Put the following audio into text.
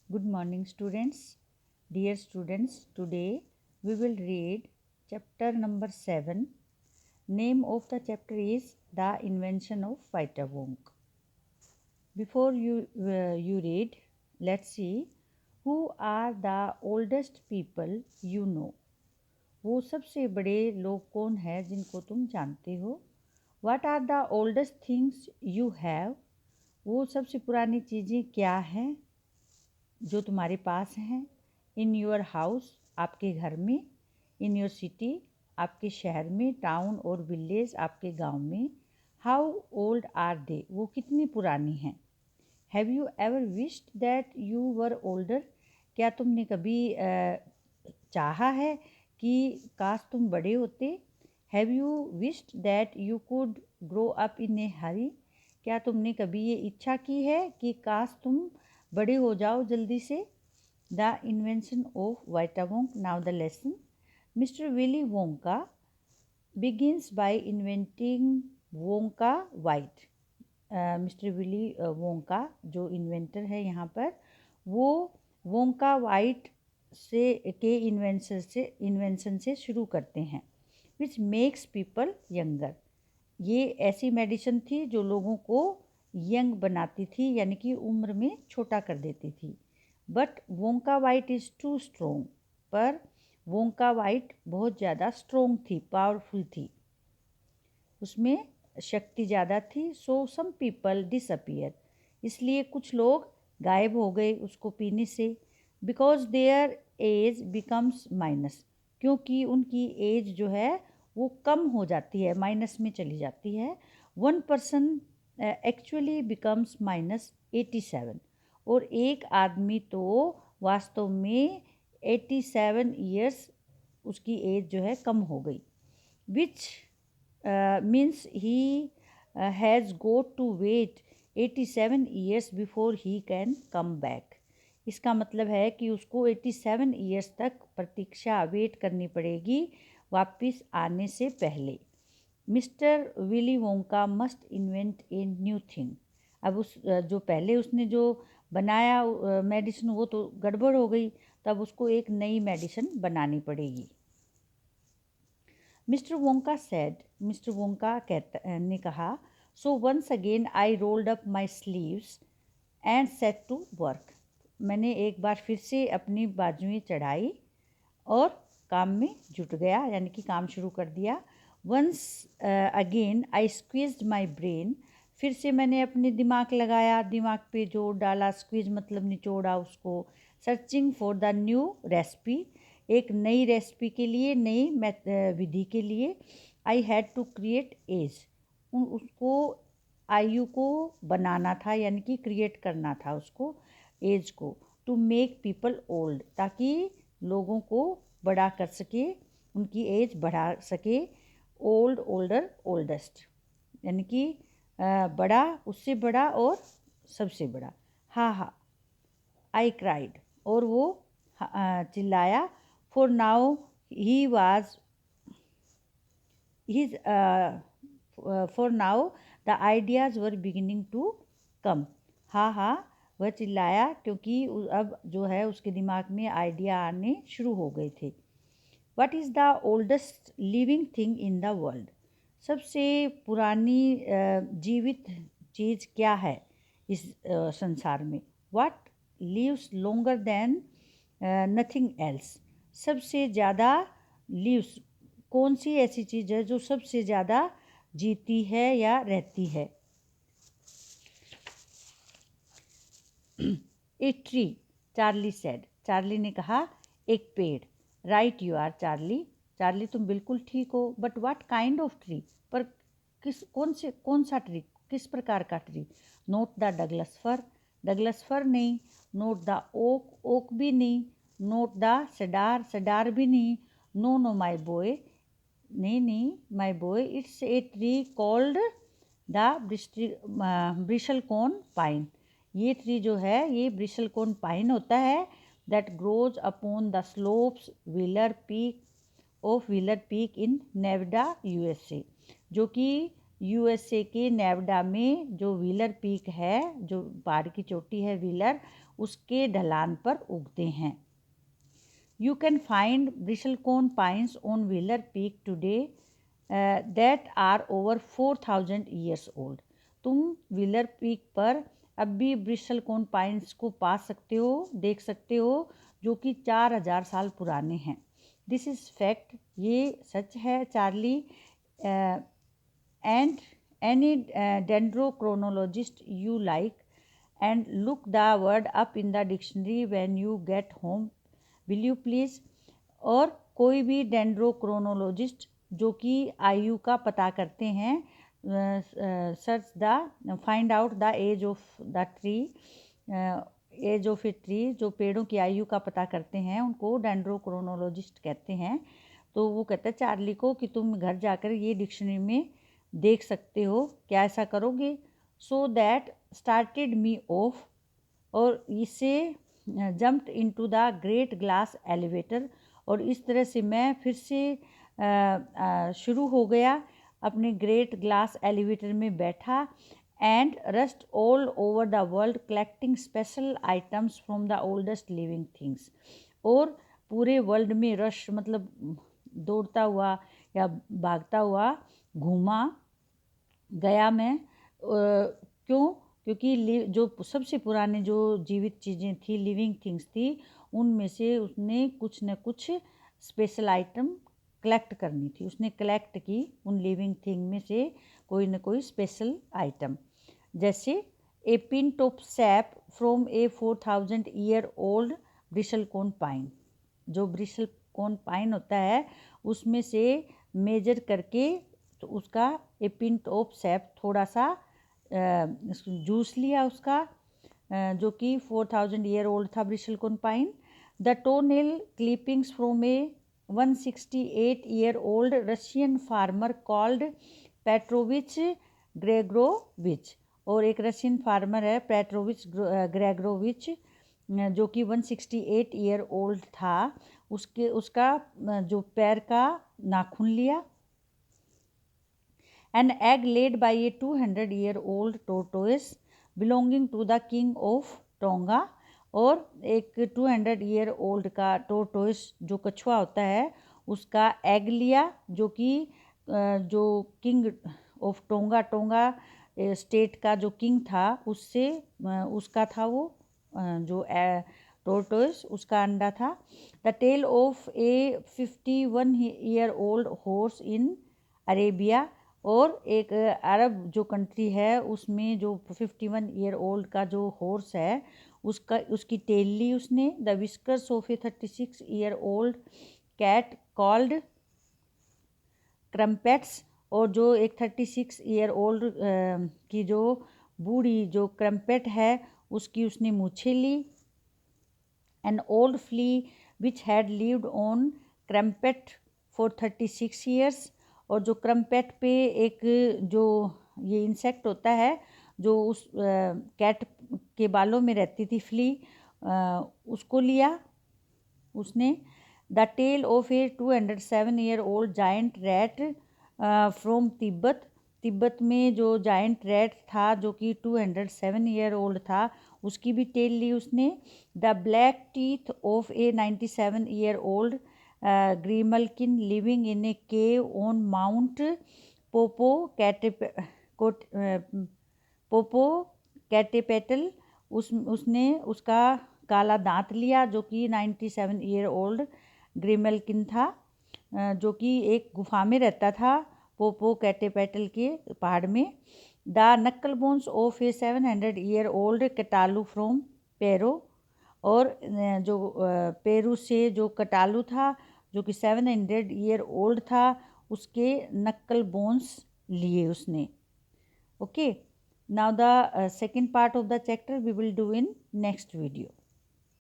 Good morning, students. Dear students, today we will read chapter number 7. Name of the chapter is The Invention of Vita Wong. Before you read, let's see who are the oldest people you know. वो सबसे बड़े लोग कौन हैं जिनको तुम जानते हो. What are the oldest things you have? वो सबसे पुरानी चीज़ें क्या हैं जो तुम्हारे पास हैं. इन योर हाउस, आपके घर में. इन योर सिटी, आपके शहर में. टाउन और विलेज, आपके गांव में. हाउ ओल्ड आर दे, वो कितनी पुरानी हैं. Have you ever wished that you were older, क्या तुमने कभी चाहा है कि काश तुम बड़े होते. Have you wished that you could grow up in a hurry, क्या तुमने कभी ये इच्छा की है कि काश तुम बड़े हो जाओ जल्दी से. The invention of vita wong. Now the lesson. Mister Willy Wonka begins by inventing Wonka vite. Mister Willy Wonka जो इन्वेंटर है यहाँ पर, वो वोंका वाइट के इन्वेंशन से शुरू करते हैं. विच मेक्स पीपल यंगर, ये ऐसी मेडिसिन थी जो लोगों को यंग बनाती थी, यानी कि उम्र में छोटा कर देती थी. But Wonka white is too strong, पर वोंका वाइट बहुत ज़्यादा स्ट्रोंग थी, पावरफुल थी, उसमें शक्ति ज़्यादा थी. सो सम पीपल डिसअपियर, इसलिए कुछ लोग गायब हो गए उसको पीने से. Because their age becomes minus, क्योंकि उनकी एज जो है वो कम हो जाती है, माइनस में चली जाती है. वन पर्सन एक्चुअली बिकम्स -87, और एक आदमी तो वास्तव में 87 ईयर्स उसकी एज जो है कम हो गई. Which means he has got to wait 87 years before he can come back. इसका मतलब है कि उसको 87 ईयर्स तक प्रतीक्षा वेट करनी पड़ेगी वापस आने से पहले. Mister Willy Wonka must invent a new thing. अब उस जो पहले उसने जो बनाया मेडिसिन वो तो गड़बड़ हो गई, तब उसको एक नई मेडिसिन बनानी पड़ेगी. Mister Wonka said, mister Wonka ने कहा. So once again I rolled up my sleeves and set to work. मैंने एक बार फिर से अपनी बाजुएं चढ़ाई और काम में जुट गया, यानी कि काम शुरू कर दिया. Once again I squeezed my brain, फिर से मैंने अपने दिमाग लगाया, दिमाग पे जोर डाला. स्क्वीज मतलब निचोड़ा उसको. Searching for the new recipe, एक नई रेसिपी के लिए, नई विधि के लिए. I had to create age, उसको आयु को बनाना था, यानी कि क्रिएट करना था उसको, एज को. टू मेक पीपल ओल्ड, ताकि लोगों को बड़ा कर सके, उनकी एज बढ़ा सके. ओल्ड, ओल्डर, ओल्डेस्ट, यानी कि बड़ा, उससे बड़ा और सबसे बड़ा. हा हा, आई क्राइड, और वो चिल्लाया. For now he was his for now the ideas were beginning to come. हाँ हाँ, वह चिल्लाया क्योंकि अब जो है उसके दिमाग में आइडिया आने शुरू हो गए थे. What is the oldest living thing in the world, सबसे पुरानी जीवित चीज़ क्या है इस संसार में. What lives longer than nothing else, सबसे ज़्यादा लिव्स, कौन सी ऐसी चीज़ है जो सबसे ज़्यादा जीती है या रहती है. A tree, Charlie said, Charlie ने कहा. एक पेड़. Right you are Charlie, Charlie तुम बिल्कुल ठीक हो. But what kind of tree, पर कौन सा ट्री, किस प्रकार का tree. Not the Douglas fir, Douglas fir नहीं. नोट द ओक, ओक भी नहीं. नोट द सेडार, सेडार भी नहीं. नो नो माई बॉय, नहीं नहीं my boy, it's a tree called the bristlecone pine. ये ट्री जो है ये ब्रिशलकोन पाइन होता है. That grows upon the slopes Wheeler Peak of Wheeler Peak in Nevada USA, जो कि यूएसए के नेवाडा में जो व्हीलर पीक है, जो पहाड़ की चोटी है व्हीलर, उसके ढलान पर उगते हैं। You can find bristlecone pines on Wheeler Peak today that are over 4,000 years old. तुम व्हीलर पीक पर अब भी ब्रिस्टलकोन पाइन्स को पा सकते हो, देख सकते हो, जो कि 4,000 साल पुराने हैं। दिस इज़ फैक्ट, ये सच है Charlie. And any dendrochronologist you like and look the word up in the dictionary when you get home, will you please? और कोई भी डेंड्रोक्रोनोलॉजिस्ट जो कि आयु का पता करते हैं, search the find out the age of the tree, age of a tree, जो पेड़ों की आयु का पता करते हैं उनको डेंड्रोक्रोनोलॉजिस्ट कहते हैं। तो वो कहता है चार्ली को कि तुम घर जाकर ये डिक्शनरी में देख सकते हो, क्या ऐसा करोगे? So that started me of, और इसे jumped into the great glass elevator, और इस तरह से मैं फिर से शुरू हो गया, अपने ग्रेट ग्लास एलिवेटर में बैठा। And rust all over the world collecting special items from the oldest living things, और पूरे वर्ल्ड में रश मतलब दौड़ता हुआ या भागता हुआ घूमा गया मैं। क्यों? क्योंकि जो सबसे पुराने जो जीवित चीज़ें थी, लिविंग थिंग्स थी, उनमें से उसने कुछ न कुछ स्पेशल आइटम कलेक्ट करनी थी। उसने कलेक्ट की उन लिविंग थिंग में से कोई न कोई स्पेशल आइटम, जैसे a pint of sap from a 4,000 year old bristlecone pine. जो ब्रिस्टलकोन पाइन होता है उसमें से मेजर करके तो उसका ए पिंट ऑफ सैप, थोड़ा सा जूस लिया उसका, जो कि 4,000 ईयर ओल्ड था bristlecone pine. The toenail clippings from a 168 year old Russian farmer called Petrovich Gregorovich, और एक रशियन फार्मर है पेट्रोविच ग्रेगोरोविच, जो कि 168 ईयर ओल्ड था। उसका जो पैर का नाखून लिया। An egg laid by a 200-year-old tortoise belonging to the king of Tonga, और एक 200 ईयर ओल्ड का टोरटोइस जो कछुआ होता है उसका एग लिया, जो कि जो king of tonga, tonga state का जो किंग था उससे उसका था वो जो टोरटोइस, उसका अंडा था। The tale of a 51 year old horse in Arabia, और एक अरब जो कंट्री है उसमें जो 51 ईयर ओल्ड का जो हॉर्स है उसकी टेल ली उसने। The whiskers of a 36 year old cat called Crumpets, और जो एक 36 ईयर ओल्ड की जो बूढ़ी जो क्रम्पेट है उसकी उसने मूछें ली। An old flea which had lived on Crumpet for 36 years, और जो क्रम्पेट पे एक जो ये इंसेक्ट होता है जो उस कैट के बालों में रहती थी, फ्ली, उसको लिया उसने। The tale of a 207 year old giant rat from Tibet, Tibet में जो जायंट रैट था जो कि 207 ईयर ओल्ड था उसकी भी टेल ली उसने। The black teeth of a 97 year old grimalkin living in a cave on Mount Popocatepetl, उसने उसका काला दांत लिया जो कि 97 ईयर ओल्ड ग्रीमलकिन था, जो कि एक गुफा में रहता था पोपो कैटेपेटल के पहाड़ में। The knuckle bones of a 700 year old कटालू फ्रॉम पेरो, और जो पेरू से जो कटालू था जो कि 700 ईयर ओल्ड था उसके नक्कल बोन्स लिए उसने। Okay, now the second part of the chapter we will do in next video.